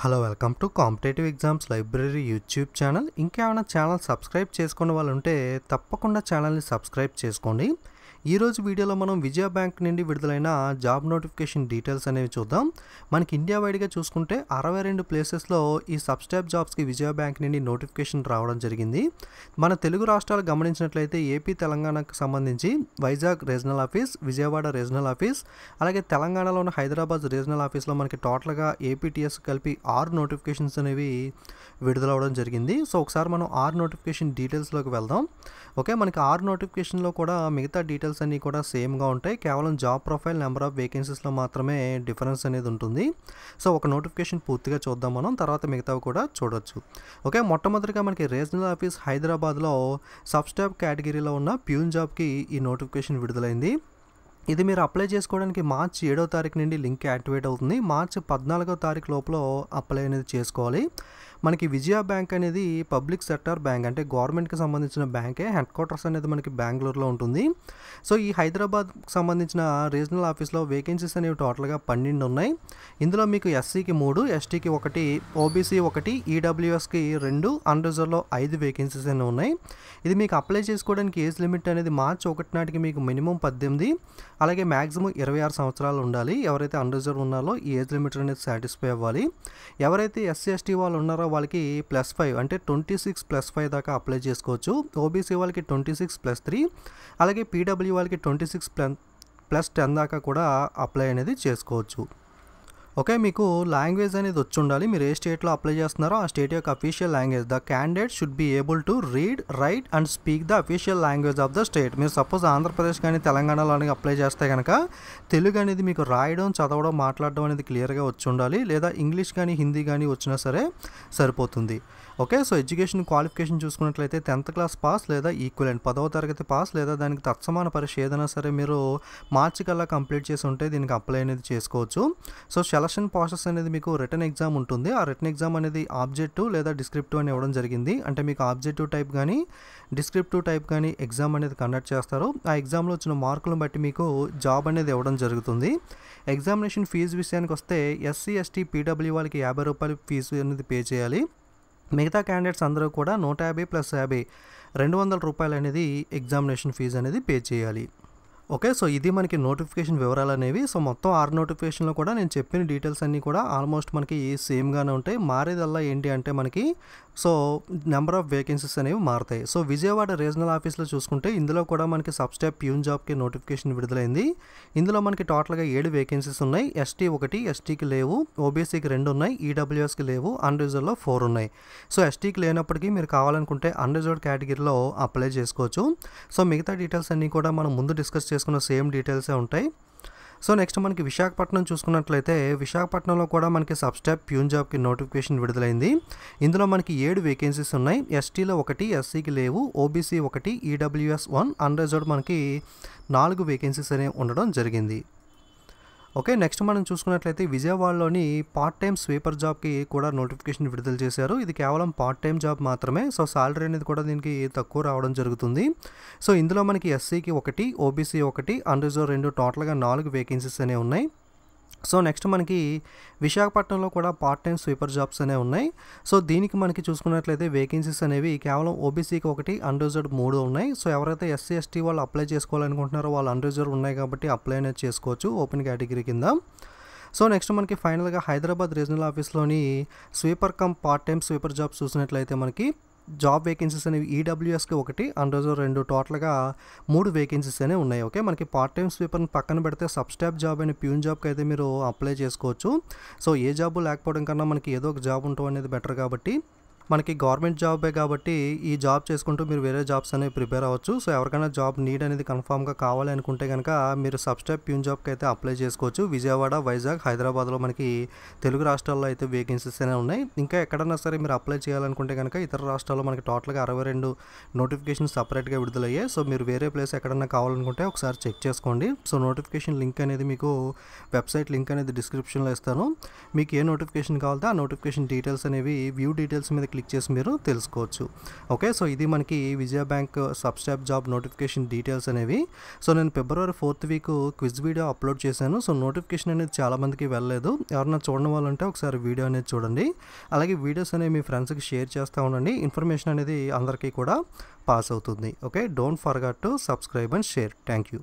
Hello welcome to competitive exams library YouTube channel. ఇంకేమైనా channel subscribe చేసుకున్న వాళ్ళు ఉంటే తప్పకుండా ఛానల్ని సబ్స్క్రైబ్ చేసుకోండి. ఈరోజు వీడియోలో మనం విజయ బ్యాంక్ నుండి విడుదలైన జాబ్ నోటిఫికేషన్ డీటెయిల్స్ అనేవి చూద్దాం. మనకి ఇండియా వైడ్గా చూసుకుంటే 62 ప్లేసెస్లో ఈ సబ్స్టాప్ జాబ్స్కి విజయ బ్యాంక్ నుండి నోటిఫికేషన్ రావడం జరిగింది. మన తెలుగు రాష్ట్రాలు గమనించినట్లయితే ఏపీ తెలంగాణకు సంబంధించి Vizag regional office, Vijayawada regional office, అలాగే తెలంగాణలో ఉన్న హైదరాబాద్ రీజనల్ ఆఫీస్లో మనకి టోటల్గా ఏపీటీఎస్ కలిపి 6 నోటిఫికేషన్స్ అనేవి విడుదలవడం జరిగింది. సో ఒకసారి మనం 6 నోటిఫికేషన్ డీటెయిల్స్లోకి వెళ్దాం. ఓకే, మనకి 6 నోటిఫికేషన్లో కూడా మిగతా డీటెయిల్స్ అన్నీ కూడా సేమ్గా ఉంటాయి. కేవలం జాబ్ ప్రొఫైల్, నెంబర్ ఆఫ్ వేకెన్సీస్లో మాత్రమే డిఫరెన్స్ అనేది ఉంటుంది. సో ఒక నోటిఫికేషన్ పూర్తిగా చూద్దాం మనం, తర్వాత మిగతావి కూడా చూడొచ్చు. ఓకే, మొట్టమొదటిగా మనకి రీజనల్ ఆఫీస్ హైదరాబాద్లో సబ్స్టాప్ కేటగిరీలో ఉన్న ప్యూన్ జాబ్కి ఈ నోటిఫికేషన్ విడుదలైంది. ఇది మీరు అప్లై చేసుకోవడానికి మార్చి 7వ తారీఖు నుండి లింక్ యాక్టివేట్ అవుతుంది. మార్చి 14వ తారీఖు లోపల అప్లై అనేది చేసుకోవాలి. మనకి విజయ బ్యాంక్ అనేది పబ్లిక్ సెక్టర్ బ్యాంక్, అంటే గవర్నమెంట్కి సంబంధించిన బ్యాంకే. హెడ్ క్వార్టర్స్ అనేది మనకి బెంగళూరులో ఉంటుంది. సో ఈ హైదరాబాద్కి సంబంధించిన రీజనల్ ఆఫీస్లో వేకెన్సీస్ అనేవి టోటల్గా 12 ఉన్నాయి. ఇందులో మీకు ఎస్సీకి 3, ఎస్టీకి 1, ఓబీసీ 1, ఈడబ్ల్యూఎస్కి 2, అన్రిజర్వ్లో 5 వేకెన్సీస్ అనేవి ఉన్నాయి. ఇది మీకు అప్లై చేసుకోవడానికి ఏజ్ లిమిట్ అనేది మార్చి 1 నాటికి మీకు మినిమం 18, అలాగే మ్యాక్సిమం 26 సంవత్సరాలు ఉండాలి. ఎవరైతే అన్రిజర్వ్ ఉన్నారో ఈ ఏజ్ లిమిట్ అనేది సాటిస్ఫై అవ్వాలి. ఎవరైతే ఎస్సీ ఎస్టీ వాళ్ళు ఉన్నారో వాళ్ళకి +5 అంటే 26+5 దాకా అప్లై చేసుకోవచ్చు. ఓబీసీ వాళ్ళకి 26+3, అలాగే పీడబ్ల్యూ వాళ్ళకి 26+10 దాకా కూడా అప్లై అనేది చేసుకోవచ్చు. ఓకే, మీకు లాంగ్వేజ్ అనేది వచ్చి ఉండాలి. మీరు ఏ స్టేట్లో అప్లై చేస్తున్నారో ఆ స్టేట్ యొక్క official language. The candidate should be able to read, right and speak the official language of the state. మీరు సపోజ్ ఆంధ్రప్రదేశ్ కానీ తెలంగాణలో అప్లై చేస్తే కనుక తెలుగు అనేది మీకు రాయడం, చదవడం, మాట్లాడడం అనేది క్లియర్గా వచ్చి ఉండాలి. లేదా ఇంగ్లీష్ కానీ హిందీ కానీ వచ్చినా సరే సరిపోతుంది. ఓకే, సో ఎడ్యుకేషన్ క్వాలిఫికేషన్ చూసుకున్నట్లయితే 10th క్లాస్ పాస్ లేదా ఈక్వలెంట్, 10వ తరగతి పాస్ లేదా దానికి తత్సమాన పరీక్ష ఏదైనా సరే మీరు మార్చి కల్లా కంప్లీట్ చేసి ఉంటే దీనికి అప్లై అనేది చేసుకోవచ్చు. సో సెలక్షన్ ప్రాసెస్ అనేది మీకు రిటర్న్ ఎగ్జామ్ ఉంటుంది. ఆ రిటర్న్ ఎగ్జామ్ అనేది ఆబ్జెక్టివ్ లేదా డిస్క్రిప్టివ్ అని ఇవ్వడం జరిగింది. అంటే మీకు ఆబ్జెక్టివ్ టైప్ కానీ డిస్క్రిప్టివ్ టైప్ కానీ ఎగ్జామ్ అనేది కండక్ట్ చేస్తారు. ఆ ఎగ్జామ్లో వచ్చిన మార్కులను బట్టి మీకు జాబ్ అనేది ఇవ్వడం జరుగుతుంది. ఎగ్జామినేషన్ ఫీజు విషయానికి వస్తే ఎస్సీ ఎస్టీ పీడబ్ల్యూ వాళ్ళకి 50 రూపాయలు ఫీజు అనేది పే చేయాలి. మిగతా క్యాండిడేట్స్ అందరూ కూడా 150 + 50 200 రూపాయలు అనేది ఎగ్జామినేషన్ ఫీజు అనేది పే చేయాలి. ఓకే, సో ఇది మనకి నోటిఫికేషన్ వివరాలు అనేవి. సో మొత్తం 6 నోటిఫికేషన్లో కూడా నేను చెప్పిన డీటెయిల్స్ అన్నీ కూడా ఆల్మోస్ట్ మనకి సేమ్గానే ఉంటాయి. మారేదల్లా ఏంటి అంటే మనకి సో నెంబర్ ఆఫ్ వేకెన్సీస్ అనేవి మారుతాయి. సో విజయవాడ రీజనల్ ఆఫీస్లో చూసుకుంటే ఇందులో కూడా మనకి సబ్స్టాప్ ప్యూన్ జాబ్కి నోటిఫికేషన్ విడుదలైంది. ఇందులో మనకి టోటల్గా 7 వేకెన్సీస్ ఉన్నాయి. ఎస్టీ 1, ఎస్టీకి లేవు, ఓబీసీకి 2 ఉన్నాయి, ఈడబ్ల్యూఎస్కి లేవు, అన్రిజర్వ్లో 4 ఉన్నాయి. సో ఎస్టీకి లేనప్పటికీ మీరు కావాలనుకుంటే అన్రిజర్వ్డ్ కేటగిరీలో అప్లై చేసుకోవచ్చు. సో మిగతా డీటెయిల్స్ అన్నీ కూడా మనం ముందు డిస్కస్ చేసుకున్న సేమ్ డీటెయిల్సే ఉంటాయి. సో నెక్స్ట్ మనకి విశాఖపట్నం చూసుకున్నట్లయితే విశాఖపట్నంలో కూడా మనకి సబ్స్టాప్ ప్యూన్ జాబ్కి నోటిఫికేషన్ విడుదలైంది. ఇందులో మనకి 7 వేకెన్సీస్ ఉన్నాయి. ఎస్టీలో 1, ఎస్సీకి లేవు, ఓబీసీ 1, ఈడబ్ల్యూఎస్ 1, అన్రిజర్వ్డ్ మనకి 4 వేకెన్సీస్ అనేవి ఉండడం జరిగింది. ఓకే, నెక్స్ట్ మనం చూసుకున్నట్లయితే విజయవాడలోని పార్ట్ టైం స్వీపర్ జాబ్కి కూడా నోటిఫికేషన్ విడుదల చేశారు. ఇది కేవలం పార్ట్ టైం జాబ్ మాత్రమే. సో సాలరీ అనేది కూడా దీనికి తక్కువ రావడం జరుగుతుంది. సో ఇందులో మనకి ఎస్సీకి 1, ఓబీసీ 1, అన్రిజర్వ్ 2, టోటల్గా 4 వేకెన్సీస్ అనేవి ఉన్నాయి. సో నెక్స్ట్ మనకి విశాఖపట్నంలో కూడా పార్ట్ టైం స్వీపర్ జాబ్స్ అనేవి ఉన్నాయి. సో దీనికి మనకి చూసుకున్నట్లయితే వేకెన్సీస్ అనేవి కేవలం ఓబీసీకి 1, అన్రిజర్వ్డ్ 3 ఉన్నాయి. సో ఎవరైతే ఎస్సీ ఎస్టీ వాళ్ళు అప్లై చేసుకోవాలనుకుంటున్నారో వాళ్ళు అన్రిజర్వ్ ఉన్నాయి కాబట్టి అప్లై అనేది చేసుకోవచ్చు ఓపెన్ కేటగిరీ కింద. సో నెక్స్ట్ మనకి ఫైనల్గా హైదరాబాద్ రీజనల్ ఆఫీస్లోని sweeper cum part time sweeper jobs చూసినట్లయితే మనకి జాబ్ వేకెన్సీస్ అనేవి ఈడబ్ల్యూఎస్కి 1, అన్రిజర్వ్ 2, టోటల్గా 3 వేకెన్సీస్ అనేవి ఉన్నాయి. ఓకే, మనకి పార్ట్ టైం స్వీపర్ని పక్కన పెడితే సబ్స్టాప్ జాబ్ అయిన ప్యూన్ జాబ్కి అయితే మీరు అప్లై చేసుకోవచ్చు. సో ఏ జాబు లేకపోవడం కన్నా మనకి ఏదో ఒక జాబ్ ఉండటం అనేది బెటర్ కాబట్టి మనకి గవర్నమెంట్ జాబే కాబట్టి ఈ జాబ్ చేసుకుంటూ మీరు వేరే జాబ్స్ అనేవి ప్రిపేర్ అవ్వచ్చు. సో ఎవరికైనా జాబ్ నీడ్ అనేది కన్ఫామ్గా కావాలి అనుకుంటే కనుక మీరు సబ్స్టాప్ ప్యూన్ జాబ్కి అయితే అప్లై చేసుకోవచ్చు. విజయవాడ, వైజాగ్, హైదరాబాద్లో మనకి తెలుగు రాష్ట్రాల్లో అయితే వేకెన్సీస్ అనేవి ఉన్నాయి. ఇంకా ఎక్కడన్నా సరే మీరు అప్లై చేయాలనుకుంటే కనుక ఇతర రాష్ట్రాల్లో మనకి టోటల్గా 62 నోటిఫికేషన్ సపరేట్గా విడుదలయ్యాయి. సో మీరు వేరే ప్లేస్ ఎక్కడన్నా కావాలనుకుంటే ఒకసారి చెక్ చేసుకోండి. సో నోటిఫికేషన్ లింక్ అనేది మీకు వెబ్సైట్ లింక్ అనేది డిస్క్రిప్షన్లో ఇస్తాను. మీకు ఏ నోటిఫికేషన్ కావాలంటే ఆ నోటిఫికేషన్ డీటెయిల్స్ అనేవి వ్యూ డీటెయిల్స్ మీద క్లిక్ చేసి మీరు తెలుసుకోవచ్చు. ఓకే. సో ఇది మనకి విజయ బ్యాంక్ సబ్స్టాప్ జాబ్ నోటిఫికేషన్ డీటెయిల్స్ అనేవి. సో నేను ఫిబ్రవరి 4th week quiz video upload చేశాను. సో నోటిఫికేషన్ అనేది చాలామందికి వెళ్ళలేదు. ఎవరైనా చూడని వాళ్ళు ఉంటే ఒకసారి వీడియో అనేది చూడండి. అలాగే వీడియోస్ అనేవి మీ ఫ్రెండ్స్కి షేర్ చేస్తూ ఉండండి. ఇన్ఫర్మేషన్ అనేది అందరికీ కూడా పాస్ అవుతుంది. Okay. Don't forget to subscribe and share. Thank you.